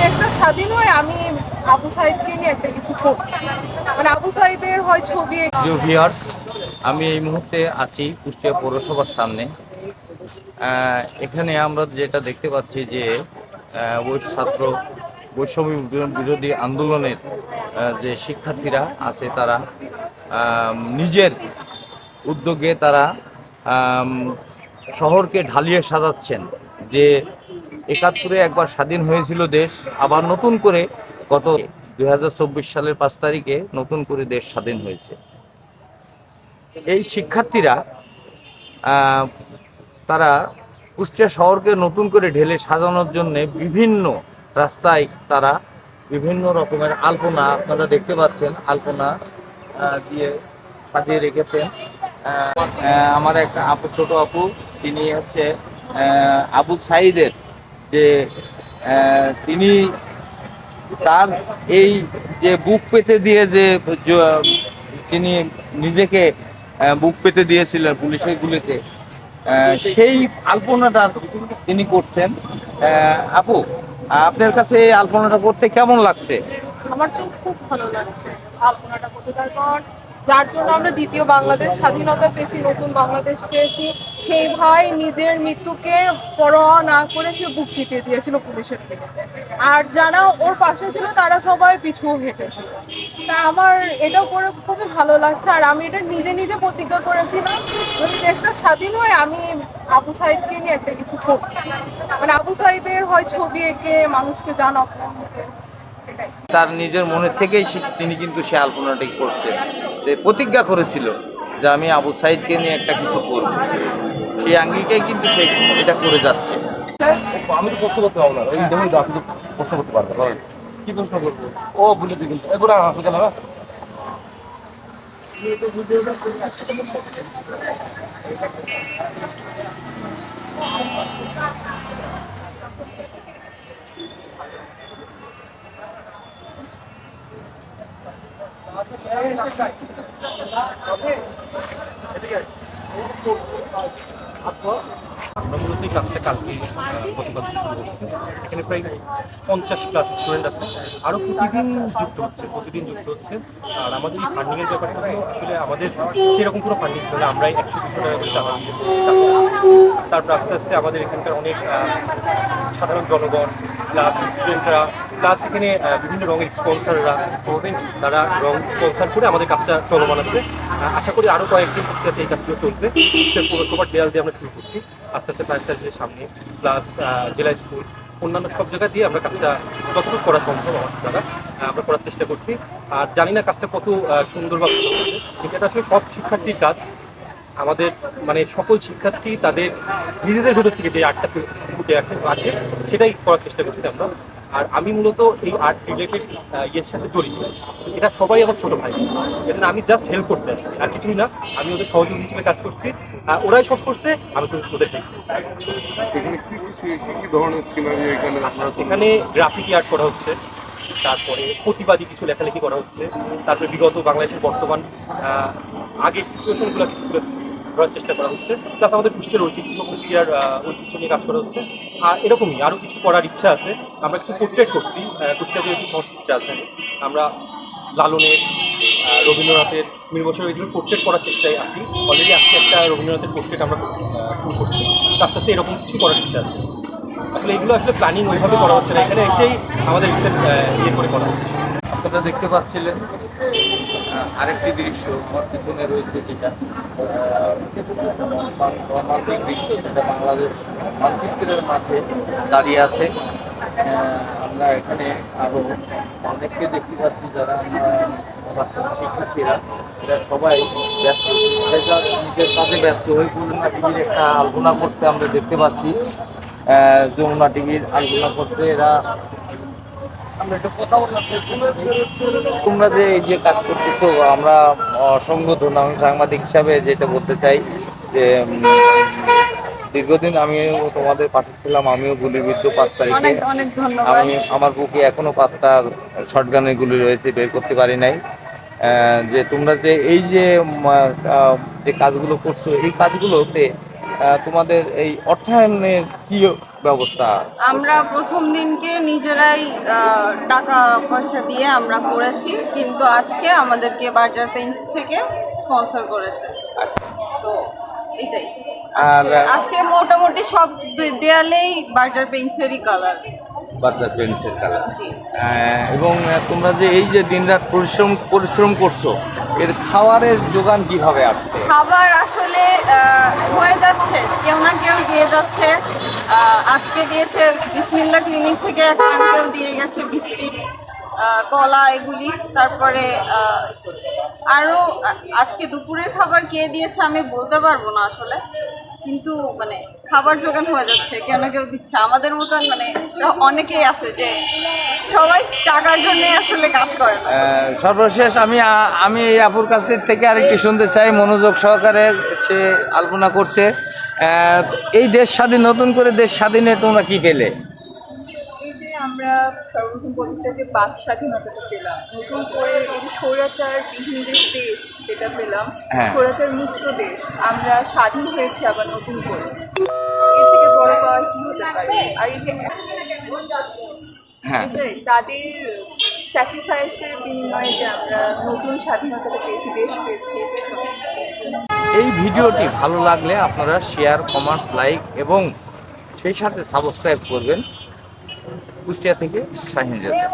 দেশটা স্বাধীন হয় আমি আবু সাইদকে নিয়ে একটা কিছু করব, মানে আবু সাইদের হয় ছবি। প্রিয় ভিউয়ার্স, আমি এই মুহূর্তে আছি কুষ্টিয়া পৌরসভার সামনে। এখানে আমরা যেটা দেখতে পাচ্ছি যে ওই ছাত্র বৈষম্য বিরোধী আন্দোলনের যে শিক্ষার্থীরা আছে তারা নিজের উদ্যোগে তারা আম, শহরকে ঢালিয়ে সাজাচ্ছেন যে ৭১ একবার স্বাধীন হয়েছিল দেশ, আবার নতুন করে গত ২০২৪ সালের ৫ তারিখে নতুন করে দেশ স্বাধীন হয়েছে। এই শিক্ষার্থীরা তারা কুষ্টিয়া শহরকে নতুন করে ঢেলে সাজানোর জন্য বিভিন্ন রাস্তায় তারা বিভিন্ন রকমের আলপনা, আপনারা দেখতে পাচ্ছেন, আলপনা দিয়ে সাজিয়ে রেখেছেন। আমার এক আপু, ছোট আপু, তিনি হচ্ছে আবু সাইদের যে তিনি তার এই যে বুক পেতে দিয়ে যে তিনি নিজেকে বুক পেতে দিয়েছিলেন পুলিশের গুলিতে, সেই আলপনাটা তিনি করছেন। আপু, আপনার কাছে এই আলপনাটা করতে কেমন লাগছে? আমার তো খুব ভালো লাগছে আলপনাটা করতে, তারপর যার জন্য আমরা দ্বিতীয় বাংলাদেশ স্বাধীনতা পেয়েছি, নতুন বাংলাদেশ পেয়েছি, সেই ভাই নিজের মৃত্যুকে পরোয়া না করে সে বুক চিতিয়ে দিয়েছিল পুলিশের থেকে। আর যারা ওর পাশে ছিল তারা সবাই পিছু হেঁটেছিল। তা আমার এটাও করে খুবই ভালো লাগছে। আর আমি এটা নিজে নিজে প্রতিজ্ঞা করেছিলাম, যদি দেশটা স্বাধীন হয় আমি আবু সাইদকে নিয়ে একটা কিছু করব, মানে আবু সাইদের হয় ছবি এঁকে মানুষকে জানাবো। তার নিজের মনের থেকেই তিনি কিন্তু সে আলপনাটি করছেন, যে প্রতিজ্ঞা করেছিল যে আমি আবু সাইদকে নিয়ে একটা কিছু করব, সেই আঙ্গিকেই কিন্তু সে এটা করে যাচ্ছে। আমি তো প্রশ্ন করতে পারবো না, ওই জন্যই তো আপনি তো প্রশ্ন করতে পারবেন। বলেন কি প্রশ্ন করবো? ও ভুলে দিই কিন্তু এগুলো গেল না। আমরা মূলত এই কাজটা কালকে গতকাল থেকে শুরু করছি। এখানে প্রায় 50+ স্টুডেন্ট আছে, আরও প্রতিদিন যুক্ত হচ্ছে। আর আমাদের এই ফান্ডিংয়ের ব্যাপারটা আসলে আমাদের সেরকম কোনো ফান্ডিং ছিল না, আমরা 100-200 টাকা করে চাঁদা দিয়ে তারপর আস্তে আস্তে আমাদের এখানকার অনেক সাধারণ জনগণ প্লাস স্টুডেন্টরা প্লাস এখানে বিভিন্ন রঙের স্পন্সাররা তারা রং স্পন্সার করে আমাদের কাজটা চলমান আছে। আশা করি আরও কয়েকদিন যাতে এই কাজগুলো চলবে। পৌরসভার দেয়াল দিয়ে আমরা শুরু করছি, আস্তে আস্তে ফায়ার সার্ভিসের সামনে প্লাস জেলা স্কুল অন্যান্য সব জায়গা দিয়ে আমরা কাজটা যতটুকু করা সম্ভব আমার দ্বারা আমরা করার চেষ্টা করছি। আর জানি না কাজটা কত সুন্দর বা ভালো হবে, কিন্তু এটা আসলে সব শিক্ষার্থীর কাজ। আমাদের মানে সকল শিক্ষার্থী তাদের নিজেদের ভেতর থেকে যে আর্টটা ফুটে আসে সেটাই করার চেষ্টা করছি আমরা। আর আমি মূলত এই আর্ট রিলেটেড ইয়ের সাথে জড়িত, এটা সবাই আমার ছোটো ভাই, এটা আমি জাস্ট হেল্প করতে আসছি আর কিছুই না। আমি ওদের সহযোগী হিসেবে কাজ করছি, ওরাই সব করছে, আমি শুধু ওদের এখানে গ্রাফিটি আর্ট করা হচ্ছে, তারপরে প্রতিবাদী কিছু লেখালেখি করা হচ্ছে, তারপরে বিগত বাংলাদেশের বর্তমান আগের সিচুয়েশনগুলো কিছু তুলে ধরার চেষ্টা করা হচ্ছে, প্লাস আমাদের কুষ্টিয়ার ঐতিহ্য নিয়ে কাজ করা হচ্ছে। আর এরকমই আরও কিছু করার ইচ্ছা আছে। আমরা কিছু পোর্ট্রেট করছি, কুষ্টিয়া যেহেতু সংস্কৃতি রাজধানী, আমরা লালনের, রবীন্দ্রনাথের, মীর মশাররফের এগুলো পোর্ট্রেট করার চেষ্টায় আছি। অলরেডি আজকে একটা রবীন্দ্রনাথের পোর্ট্রেট আমরা শুরু করছি, আস্তে আস্তে এরকম কিছু করার ইচ্ছা আছে। আসলে এগুলো আসলে প্ল্যানিং ওইভাবে করা হচ্ছে না, এখানে এসেই আমাদের রিসেন্ট ইয়ে করে করা হচ্ছে। আপনারা দেখতে পাচ্ছিলেন আরেকটি দৃশ্য আমার পিছনে রয়েছে, যেটা রোমান্টিক দৃশ্য, যেটা বাংলাদেশ মানচিত্রের মাঝে দাঁড়িয়ে আছে। আমরা এখানে আরও অনেককে দেখতে পাচ্ছি, যারা শিক্ষার্থীরা, এরা সবাই ব্যস্ত, নিজের কাজে ব্যস্ত হয়ে যমুনা টিভির একটা আলপনা করতে আমরা দেখতে পাচ্ছি। যমুনা টিভির আলপনা করতে এরা, আমরা একটু কথা বললাম, তোমরা যে এই যে কাজ করতেছো, আমরা অসংখ্য ধন্যবাদ। সাংবাদিক হিসাবে যেটা বলতে চাই যে দীর্ঘদিন আমিও তোমাদের পাশে ছিলাম, আমিও গুলিবিদ্ধ ৫ তারিখে। অনেক ধন্যবাদ। আমি আমার বুকে এখনো 5টা শটগানের গুলি রয়েছে, বের করতে পারি নাই। যে তোমরা যে এই যে যে কাজগুলো করছো, এই কাজগুলোতে তোমাদের এই অর্থায়নের কি ব্যবস্থা? আমরা প্রথম দিনকে নিজেরাই টাকা পয়সা দিয়ে আমরা করেছি, কিন্তু আজকে আমাদেরকে বার্জার পেইন্টস থেকে স্পন্সর করেছে। তো এটাই আজকে মোটামুটি সব দেয়ালেই বার্জার পেইন্টসেরই কালার। বাচ্চা পেন্সিল কালার। জি। এবং তোমরা যে এই যে দিনরাত পরিশ্রম করছো, এর খাবারের যোগান কিভাবে আসছে? খাবার আসলে হয়ে যাচ্ছে, কেউ না কেউ দিয়ে যাচ্ছে। আজকে দিয়েছে বিসমিল্লাহ ক্লিনিক থেকে একটা আঙ্কেল দিয়ে গেছে বিস্কিট, কলা এগুলি। তারপরে আরও আজকে দুপুরের খাবার কে দিয়েছে আমি বলতে পারবো না আসলে, কিন্তু মানে খাবার জোগান হয়ে যাচ্ছে, কেউ না কেউ দিচ্ছে। আমাদের মতন মানে অনেকেই আছে যে সবাই টাকার জন্য আসলে কাজ করে না। সর্বশেষ আমি এই আপুর কাছে থেকে আরেকটি শুনতে চাই, মনোযোগ সহকারে সে আলোচনা করছে। এই দেশ স্বাধীন, নতুন করে দেশ স্বাধীনে তোমরা কি পেলে? এই যে আমরা সর্বপ্রথম বলতে চাই যে বাক স্বাধীনতাটা পেলাম, নতুন করে এই যে স্বৈরাচার বিহীন দেশ যেটা পেলাম, হ্যাঁ। স্বৈরাচার মুক্ত দেশ, আমরা স্বাধীন হয়েছি আবার নতুন করে। এর থেকে বড় পাওয়ার কি হতে পারে? আর এই যে হ্যাঁ, এটাই তাদের স্যাক্রিফাইসের বিনিময়ে যে আমরা নতুন স্বাধীনতাটা পেয়েছি, দেশ পেয়েছি, এটা এই ভিডিওটি ভালো লাগলে আপনারা শেয়ার, কমেন্টস, লাইক এবং সেই সাথে সাবস্ক্রাইব করবেন। কুষ্টিয়া থেকে শাহিন রেজা।